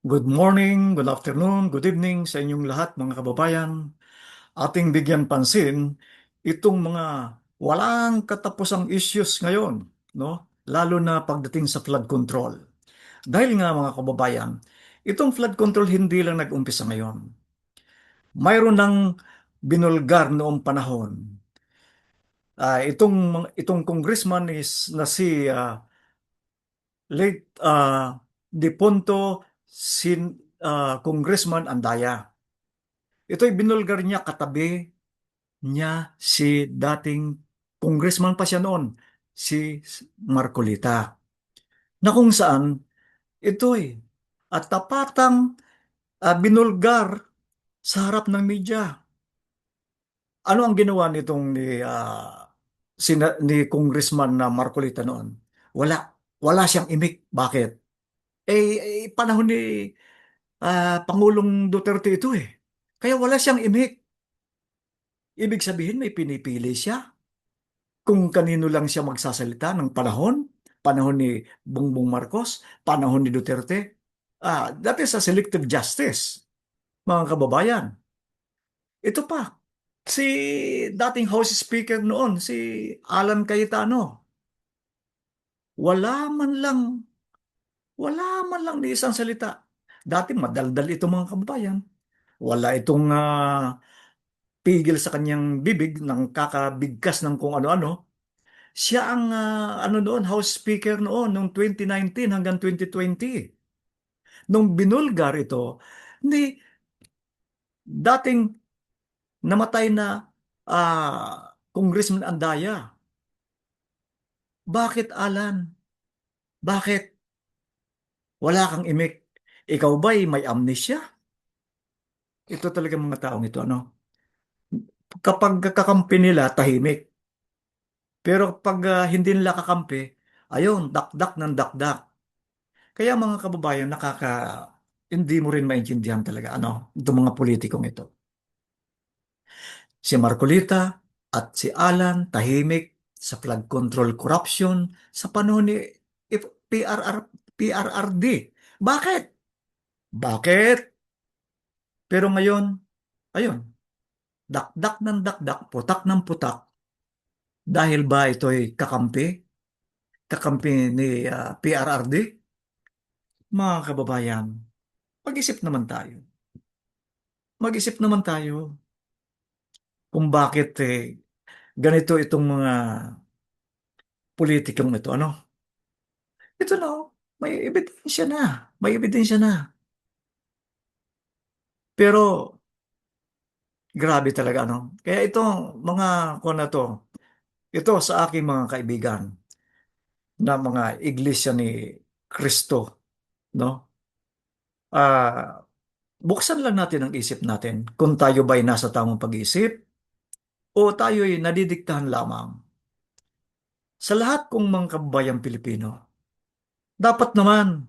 Good morning, good afternoon, good evening sa inyong lahat mga kababayan. Ating bigyan pansin itong mga walang katapusang issues ngayon, no? Lalo na pagdating sa flood control. Dahil nga mga kababayan, itong flood control hindi lang nag-umpisa ngayon. Mayroon ng binulgar noong panahon. Itong congressman is na si late De Ponto Congressman Andaya. Ito'y binulgar niya katabi niya si dating congressman pa siya noon, si Marcolita, na kung saan ito'y at tapatang binulgar sa harap ng media. Ano ang ginawa nitong ni Congressman na Marcolita noon? Wala. Wala siyang imik. Bakit? Panahon ni Pangulong Duterte ito eh. Kaya wala siyang imik. Ibig sabihin may pinipili siya kung kanino lang siya magsasalita ng panahon, panahon ni Bongbong Marcos, panahon ni Duterte. That is a selective justice, mga kababayan. Ito pa, si dating House Speaker noon, si Alan Cayetano, wala man lang, wala man lang ni isang salita. Dati madaldal ito mga kababayan. Wala itong pigil sa kanyang bibig ng kakabigkas ng kung ano-ano. Siya ang ano noon, House Speaker noon, noong 2019 hanggang 2020. Nung binulgar ito, ni dating namatay na Congressman Andaya. Bakit, Alan? Bakit? Wala kang imik. Ikaw ba'y may amnesia? Ito talaga mga taong ito, ano? Kapag kakampi nila, tahimik. Pero pag hindi nila kakampi, ayun, dakdak ng dakdak. Kaya mga kababayan, hindi mo rin maintindihan talaga, ano, itong mga politikong ito. Si Marcolita at si Alan tahimik sa flood control corruption sa panahon ni PRR, PRRD. Bakit? Bakit? Pero ngayon, ayun, dakdak ng dakdak, putak ng putak. Dahil ba ito'y kakampi? Kakampi ni PRRD? Mga kababayan, mag-isip naman tayo. Mag-isip naman tayo kung bakit ganito itong mga politikong ito. Ano? Ito na, oh, may ebidensya na. May ebidensya na. Pero, grabe talaga, ano? Kaya ito, mga kung na to, ito sa aking mga kaibigan na mga iglesia ni Kristo, no? Buksan lang natin ang isip natin kung tayo ba'y nasa tamang pag-iisip o tayo'y nadidiktahan lamang. Sa lahat kong mga kababayang Pilipino, dapat naman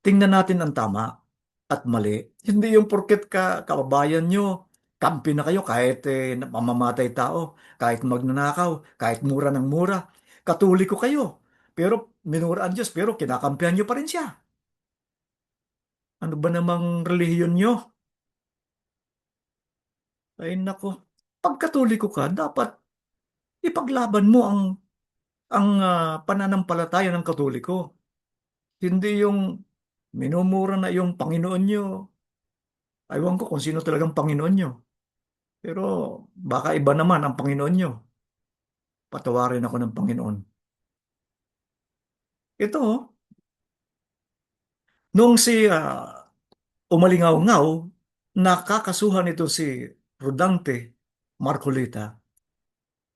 tingnan natin ang tama at mali. Hindi yung porket kababayan nyo, kampi na kayo kahit mamamatay tao, kahit magnanakaw, kahit mura ng mura. Katoliko kayo, pero minura ang Diyos, pero kinakampihan nyo pa rin siya. Ano ba namang relihiyon nyo? Ay nako, pag katoliko ka, dapat ipaglaban mo ang pananampalataya ng katoliko. Hindi yung minumura na yung Panginoon nyo. Aywan ko kung sino talagang Panginoon nyo. Pero baka iba naman ang Panginoon nyo. Patawarin ako ng Panginoon. Ito, oh, nung si umalingaw-ngaw, nakakasuhan ito si Rodante Marcolita,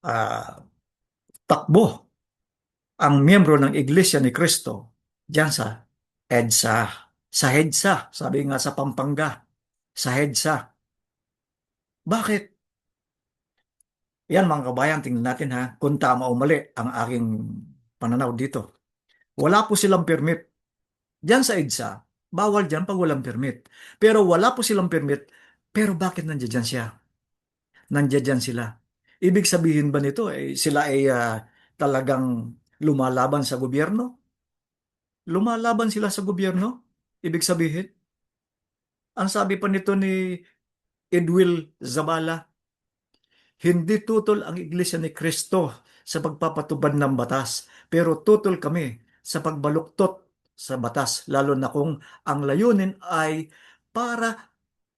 ah, takbo ang miyembro ng Iglesia ni Cristo diyan sa EDSA. Sa EDSA, sabi nga sa Pampanga, sa EDSA. Bakit? Yan mga kabayan, tingnan natin ha, kung tama o mali ang aking pananaw dito. Wala po silang permit. Diyan sa EDSA, bawal diyan pag walang permit. Pero wala po silang permit, pero bakit nandiyan siya? Nandiyan sila. Ibig sabihin ba nito, sila ay talagang lumalaban sa gobyerno? Lumalaban sila sa gobyerno? Ibig sabihin? Ang sabi pa nito ni Edwil Zabala, hindi tutol ang Iglesia ni Kristo sa pagpapatubad ng batas, pero tutol kami sa pagbaluktot sa batas, lalo na kung ang layunin ay para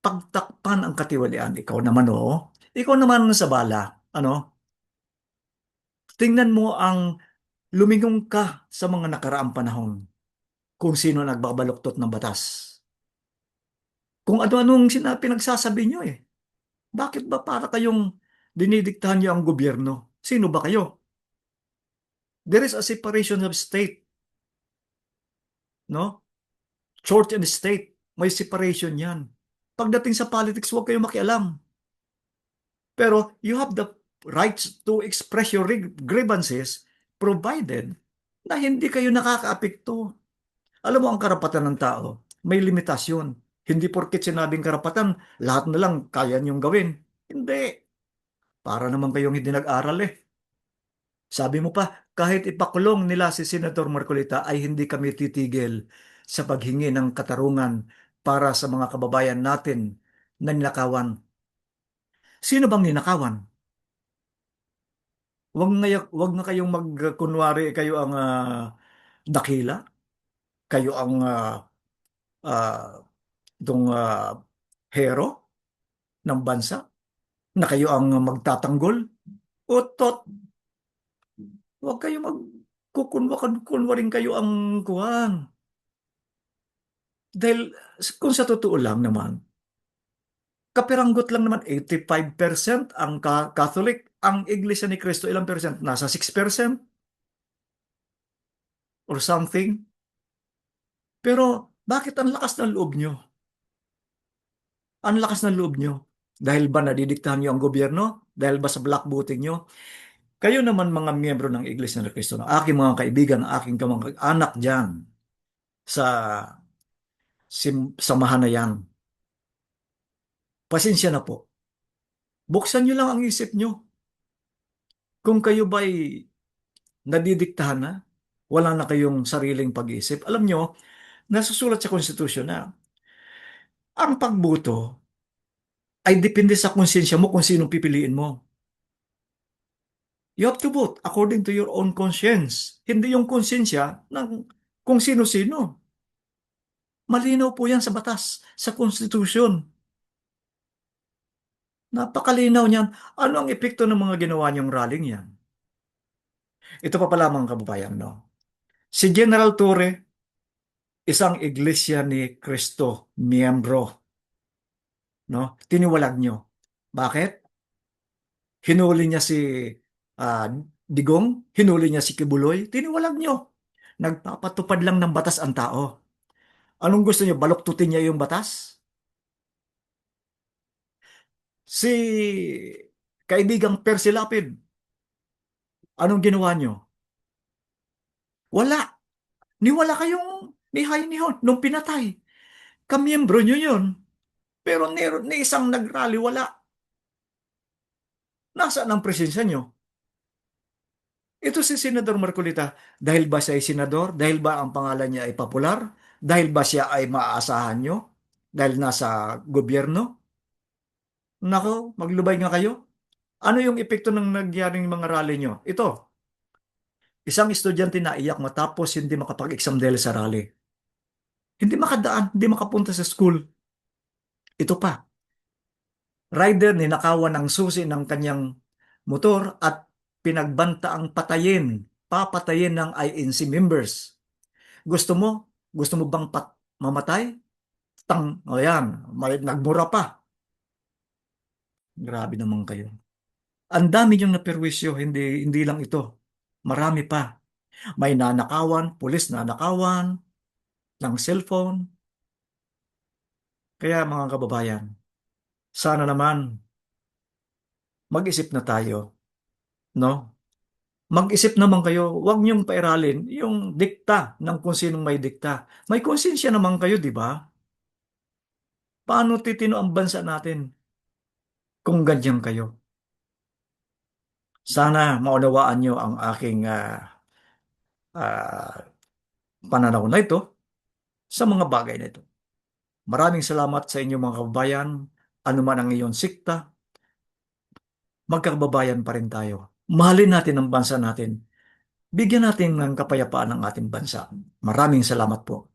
pagtakpan ang katiwalian. Ikaw naman, oo. Ikaw naman sa bala, ano? Tingnan mo ang lumingon ka sa mga nakaraang panahon kung sino nagbabaluktot ng batas. Kung ano-anong pinagsasabi nyo eh. Bakit ba para kayong dinidiktahan nyo ang gobyerno? Sino ba kayo? There is a separation of state, no? Church and state, may separation yan. Pagdating sa politics, huwag kayong makialam. Pero you have the rights to express your grievances provided na hindi kayo nakakaapekto. Alam mo, ang karapatan ng tao, may limitasyon. Hindi porket sinabing karapatan, lahat na lang kaya niyong gawin. Hindi. Para naman kayong hindi nag-aral eh. Sabi mo pa, kahit ipakulong nila si Senator Marcolita ay hindi kami titigil sa paghingi ng katarungan para sa mga kababayan natin na ninakawan. Sino bang ninakawan? Wag na kayong magkunwari kayo ang dakila, kayo ang ah, itong hero ng bansa, na kayo ang magtatanggol. Utot, wag kayo magkukunwa rin kayo ang kuhan. Dahil kung sa totoo lang naman, kapiranggot lang naman 85% ang Catholic, ang Iglesia ni Cristo ilang percent? Nasa 6% or something. Pero bakit ang lakas ng loob nyo? Ang lakas ng loob nyo. Dahil ba nadidiktahan nyo ang gobyerno? Dahil ba sa black voting nyo? Kayo naman mga miyembro ng Iglesia ni Cristo, ng aking mga kaibigan, aking kamag-anak dyan sa samahan na yan. Pasensya na po. Buksan nyo lang ang isip nyo. Kung kayo ba'y nadidiktahan na, wala na kayong sariling pag-iisip. Alam nyo, nasusulat sa konstitusyon na ang pagboto ay depende sa konsensya mo kung sinong pipiliin mo. You have to vote according to your own conscience. Hindi yung konsensya ng kung sino-sino. Malinaw po yan sa batas, sa konstitusyon. Napakalinaw niyan. Ano ang epekto ng mga ginawa niyong rallying yan? Ito pa pala mga kababayan, no? Si General Torre, isang iglesia ni Cristo, miyembro, no? Tiniwalag niyo. Bakit? Hinuli niya si ah, Digong, hinuli niya si Kibuloy, tiniwalag niyo. Nagpapatupad lang ng batas ang tao. Anong gusto niyo? Baluktutin niya yung batas? Si kaibigang Percy Lapid, anong ginawa niyo? Wala. Niwala kayong ni Hainihon nung pinatay. Kamiyembro niyo yun. Pero ni isang nagrally, wala. Nasaan ang presensya niyo? Ito si Senador Marcolita. Dahil ba siya ay senador? Dahil ba ang pangalan niya ay popular? Dahil ba siya ay maaasahan niyo? Dahil nasa gobyerno? Nako, maglubay nga kayo. Ano yung epekto ng nagyaring mga rally niyo? Ito, isang estudyante na iyak matapos hindi makapag-exam dahil sa rally. Hindi makadaan, hindi makapunta sa school. Ito pa, rider ninakawan ng susi ng kanyang motor at pinagbantaang papatayin ng INC members. Gusto mo? Gusto mo bang mamatay? O yan, nagmura pa. Grabe naman kayo. Ang dami niyong naperwisyo, hindi lang ito. Marami pa. May nanakawan, pulis nanakawan, ng cellphone. Kaya mga kababayan, sana naman mag-isip na tayo, no? Mag-isip naman kayo, huwag niyong pairalin yung dikta ng kung sinong may dikta. May konsensya naman kayo, di ba? Paano titino ang bansa natin kung ganyan kayo? Sana maunawaan niyo ang aking ah, pananaw na ito sa mga bagay na ito. Maraming salamat sa inyo mga kababayan. Ano man ang iyong sikta, magkakababayan pa rin tayo. Mahalin natin ang bansa natin. Bigyan natin ng kapayapaan ang ating bansa. Maraming salamat po.